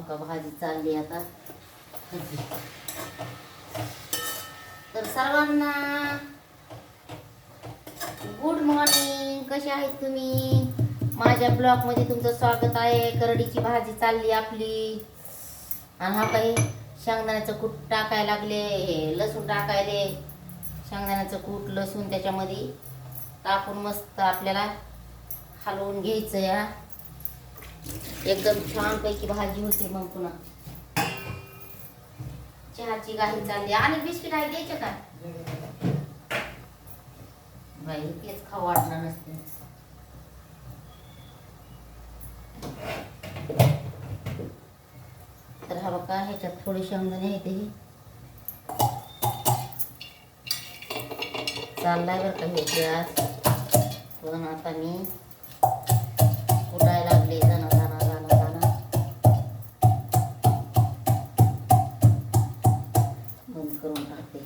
का भाजी चालली आता. तर सर्वांना गुड मॉर्निंग. कसे आहेत तुम्ही? माझ्या ब्लॉगमध्ये तुमचं स्वागत आहे. करडीची भाजी चालली आपली. आणि हा काही शेंगदाण्याचं कूट टाकायला लागले, लसूण टाकायले. शेंगदाण्याचं कूट लसूण त्याच्यामध्ये टाकून मस्त आपल्याला हलवून घ्यायचं. या एकदम छान पैकी भाजी होती. मग पुन्हा चहाची गाठी चालली. आणि बिस्किट आहे द्यायचे का बाई? तेच खाऊ वाटणार नसते. तर हा बघा, ह्याच्यात थोडी शेंगदाणे आहे ते चाललाय बरं का हे गॅस. पण आता मी कुटायला लागले दाना दाना दाना दाना. बंद करून टाकते.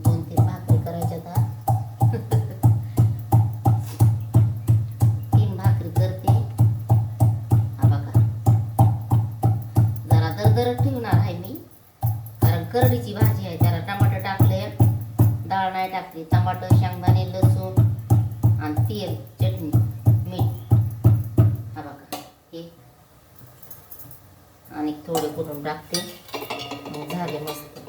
2-3 भाकरी करायच्या आता. 3 भाकरी करते. हा बघा, जरा दरदरत ठेवणार आहे मी, कारण करडीची भाजी आहे. त्याला टमाटर टाकले, डाळ नाही टाकली. टमाटर, शेंगदाणे, लसूण आणि तेल, चटणी, मीठ. हा बघा हे आणि थोडे कुटून टाकते. मग झाले मस्त.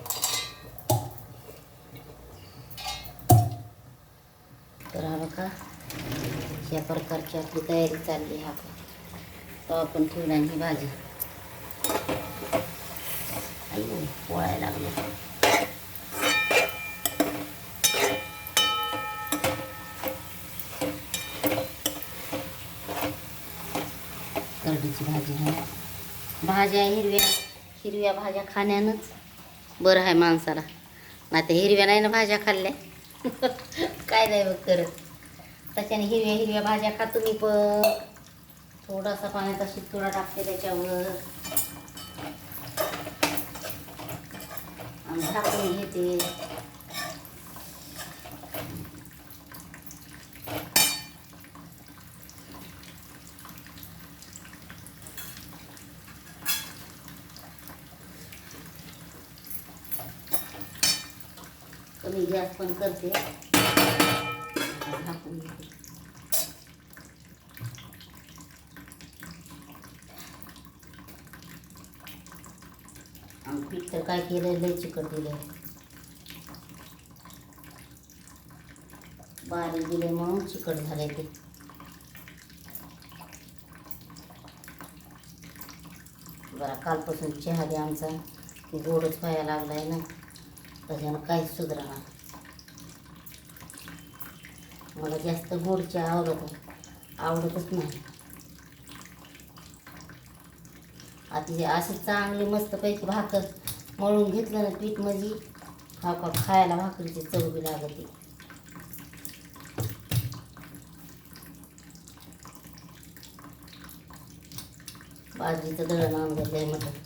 तर हा बघा, या प्रकारची आपली तयारी चालली. हा तो आपण ठेवला ही भाजी. अयो पोळायला लागले. करडीची भाजी आहे. भाज्या हिरव्या भाज्या खाण्यानंच बरं आहे माणसाला. नाही तर हिरव्या नाही ना भाज्या खाल्ल्या काय नाही बघ करत. त्याच्याने हिरव्या भाज्या खा तुम्ही. पण थोडासा पाण्याचा शितोडा टाकते त्याच्यावर आणि झाकून घेते. कमी गॅस पण करते. झाकून घेते. आणि पीठ तर काय केलं, लय चिकट दिलं. बारीक दिले म्हणून चिकट झालंय ते. बरं, कालपासून चहा बी आमचा गोडच व्हायला लागलाय ना, त्याच्यानं काहीच सुधारणार. मला जास्त गोड चहा आवडतच नाही. आता असे चांगले मस्तपैकी भाकर मळून घेतलं ना पीठ म्हणजे का खायला भाकरीची चव बी लागते. बाजरीचं दळण आणून घेतलंय म्हटलं.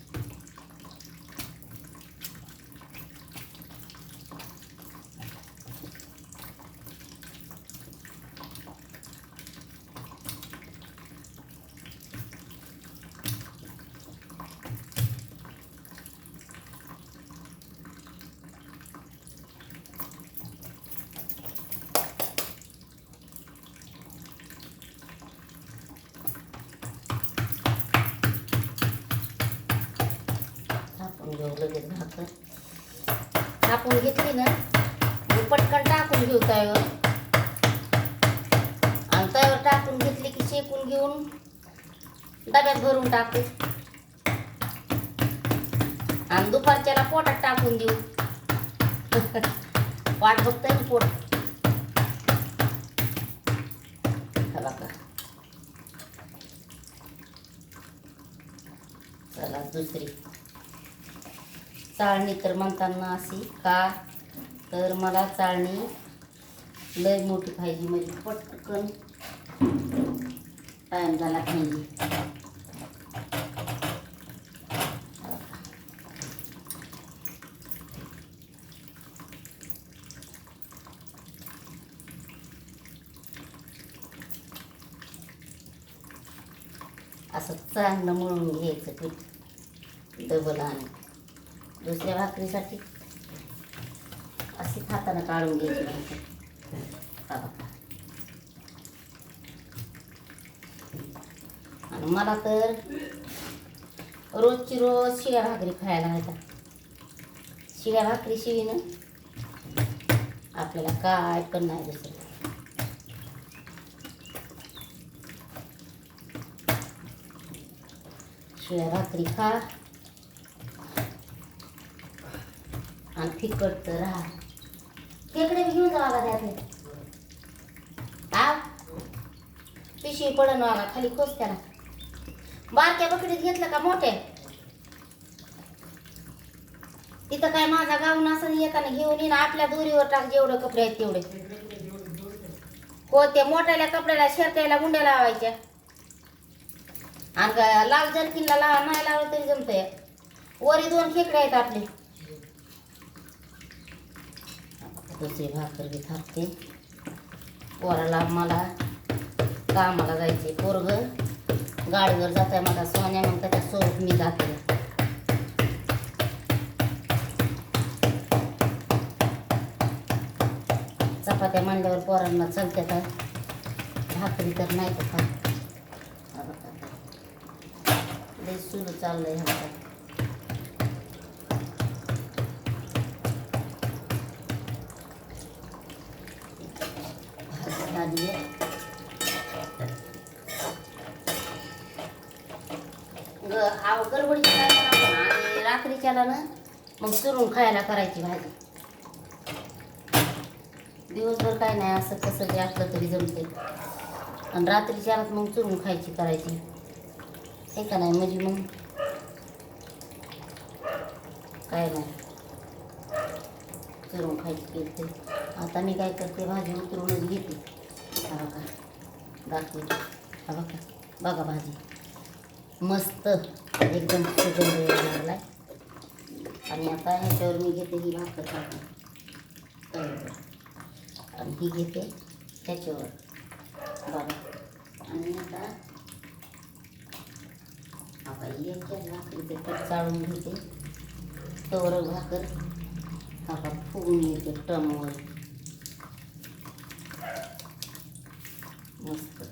थापून घेऊ लगेच भाकर. थापून घेतली ना पटकन टाकून घेऊ तव्यावर. आणि तव्यावर टाकून घेतली की शेकून घेऊन डब्यात भरून टाकू आणि दुपारच्याला पोटात टाकून देऊ. वाट बघताय पोट. बघा, चला दुसरी चाळणी. तर म्हणताना अशी का, तर मला चाळणी लय मोठी पाहिजे, म्हणजे पटकन टाइम झाला पाहिजे. असं चांगलं मळून घ्यायचं पीठ डबल. आणि दुसऱ्या भाकरीसाठी अशी हातानं काढून घ्यायची भाकरी. हा बघा. आणि मला तर रोजची रोज शिळ्या भाकरी खायला हव्या. शिळ्या भाकरी शिवीनं आपल्याला काय पण नाही दुसरं. शिळ्या भाकरी खा आणि फिकट तर राहा. खेकडे घेऊन जावा का त्यातले? हा पिशवी पडन वागा खाली खोस त्याला. बारक्या बकडीत घेतलं का मोठे? तिथं काय माझा गाऊन असं येताना घेऊन येईन. आपल्या दोरीवर टाक जेवढे कपडे आहेत तेवढे. हो ते मोठ्याल्या कपड्याला शर्टाला गुंड्या लावायच्या. आणि लाल जर्किनला नाही लावलं तरी जमतंय. वरी 2 खेकडे आहेत आपले. दुसरी भाकर बी थापते. पोराला मला कामाला जायचे. पोरग गाडीवर जात आहे मला सोन्या, मग त्याच्यासोबत मी जाते. चपात्या मांडल्यावर पोरांना चालत्यात, भाकरी तर नाही तर खा. लय सुरू चाललंय ह्यांचं. गडबडीची काय करावं आणि रात्रीच्याला ना मग चुरून खायला करायची भाजी. दिवसभर काय नाही असं कसं जे असलं तरी जमते. आणि रात्रीच्याला मग चुरून खायची करायची हे का नाही. म्हणजे मग काय नाही चुरून खायची केली. आता मी काय करते, भाजी उतरूनच घेते. हा बघा दाखवते. हा बघा बघा भाजी मस्त एकदम सुगंध लागलाय. आणि आता ह्याच्यावर मी घेते ही भाकर टाकून आणि ही घेते ह्याच्यावर बघा. आणि आता एकच भाकरीचे पीठ चाळून घेते. तवर भाकर आता फुगून येते टमवर मस्त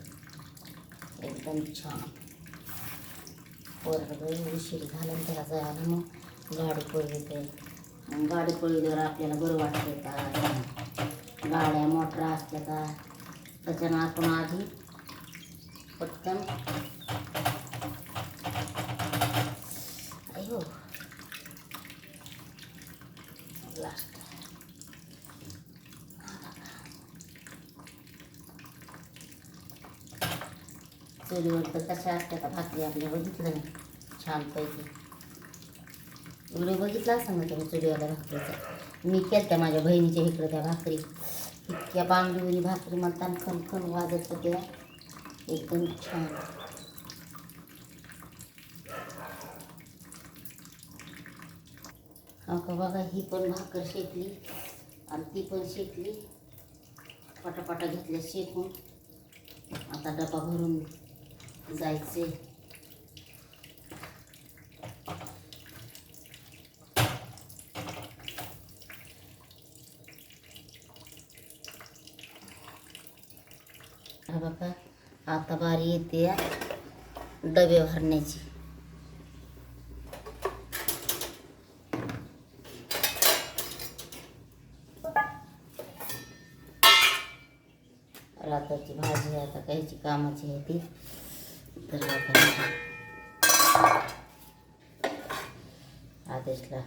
एकदम छान. पोरगं उशीर झाला त्याला जायला मग गाडी पळविते. मग गाडी पळविल्यावर आपल्याला बरं वाटतं का. गाड्या मोटर असल्या का त्याच्यानं आपण आधी पटकन अयो लास्ट चुलीवर तर कशा असतात भाकरी आपल्या बघितलं ना छानपैकी. व्हिडिओ बघितला असं ना तुम्ही चुलीवाल्या भाकरीचा. मी केल्या माझ्या बहिणीच्या इकडं त्या भाकरी इतक्या बांगडीवरी भाकरी म्हणताना खणखण वाजत होत्या एकदम छान. हा का बघा ही पण भाकर शेकली आणि ती पण शेकली. पटापटा घेतल्या शेकून. आता डबा भरून जायचे. हा बघा आता बारी येते डबे भरण्याची. रात्रीची भाजी आता काहीची कामाची आहे ती. तर आदेशला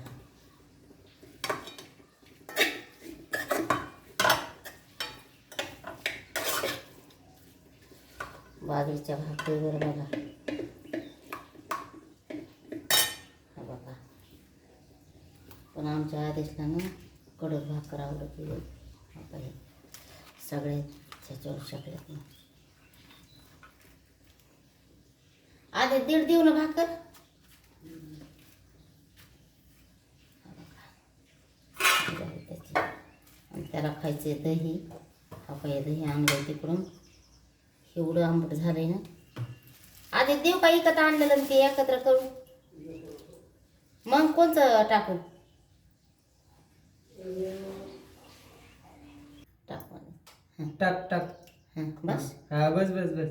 बाजरीच्या भाकरीवर बघा. हा बघा पण आमच्या आदेशला ना कडक भाकर आवडत. हे सगळे त्याच्यावर शकल्यात. आधी 1.5 देऊ ना भाकर. आणि त्याला खायचे दही. हा काय दही आणलं तिकडून एवढं आंबट झालंय ना आधी देऊ का इकत आणलेलं आणि ते एकत्र करू? मग कोणचं टाकू? टाकू. टाक टाक. बस. हा बस बस बस.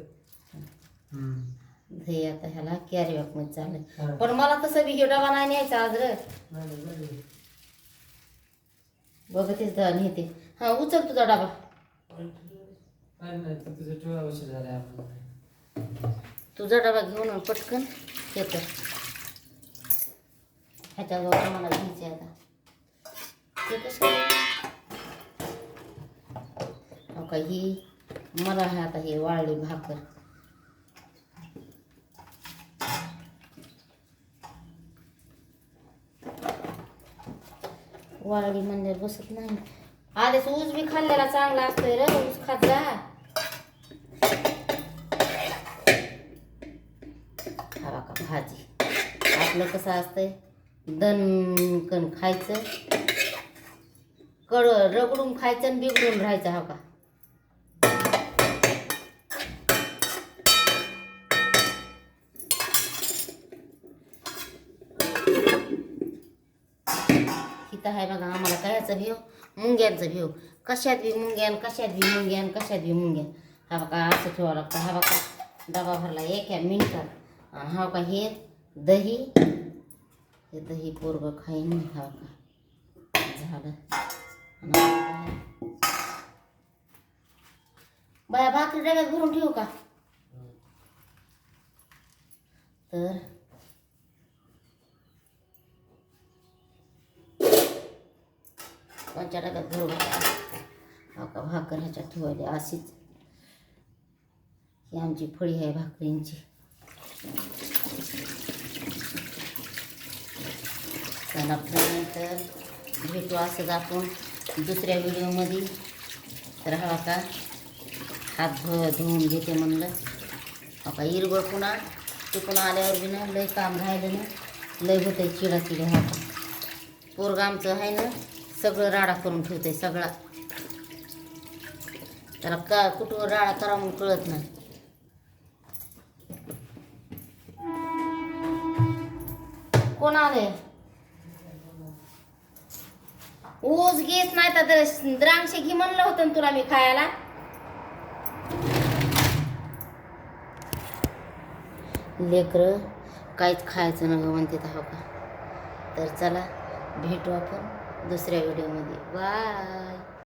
हे आता ह्याला कॅरी बॅग मध्ये चाललंय. पण मला तसं बी डबा नाही न्यायचा आज रे. बघतेच नेते. हा उचल तुझा डबा. तुझा डबा घेऊन पटकन येत. ह्याच्याजवळ मला घ्यायचे आता. ते कसं का ही मला आहे आता हे वाळली भाकर. वाळली म्हणजे बसत नाही. आधीच ऊस बी खाल्लेला चांगला असतोय रे. ऊस खात जा. हा बघा भाजी आपलं कसं असतंय. दणकन खायचं, रगडून खायचं आणि बिघडून राहायचं. हा का इथं आहे बघा. आम्हाला कायचं भेव? मुंग्यांचं भेव. कशात बी मुंग्यान, कशात बी मुंग्यान, कशात बी मुंग्यान. हा बघा असं ठेवावं लागतं. हा बघा डबा भरला एका मिनिटात. हा का हे दही, हे दही पोरगं खाईन. हा का झालं. बाया भाकरी डब्यात भरून ठेवू का? तर कोणच्या डब्यात भरून हो का भाकर ह्याच्यात ठेवायली अशीच. ही आमची फळी आहे भाकरींची. चला नंतर भेटू असंच आपण दुसऱ्या व्हिडिओमध्ये. तर हा का हात धुवून घेते म्हणलं. हो का इरबळ पुन्हा तिकून आल्यावर बी ना लय काम राहिलं ना. लय होतंय चिडाचिडी. हा का पोरगं आमचं आहे ना सगळं राडा करून ठेवतंय सगळा. त्याला का कुठं राडा करा म्हणून कळत नाही. कोण आले? ऊस घेत नाही तर द्राक्षे घे म्हणलं होतं ना तुला मी खायला. लेकरं काहीच खायचं न म्हणते. हो का तर चला भेटू आपण दुसऱ्या व्हिडिओमध्ये. बाय.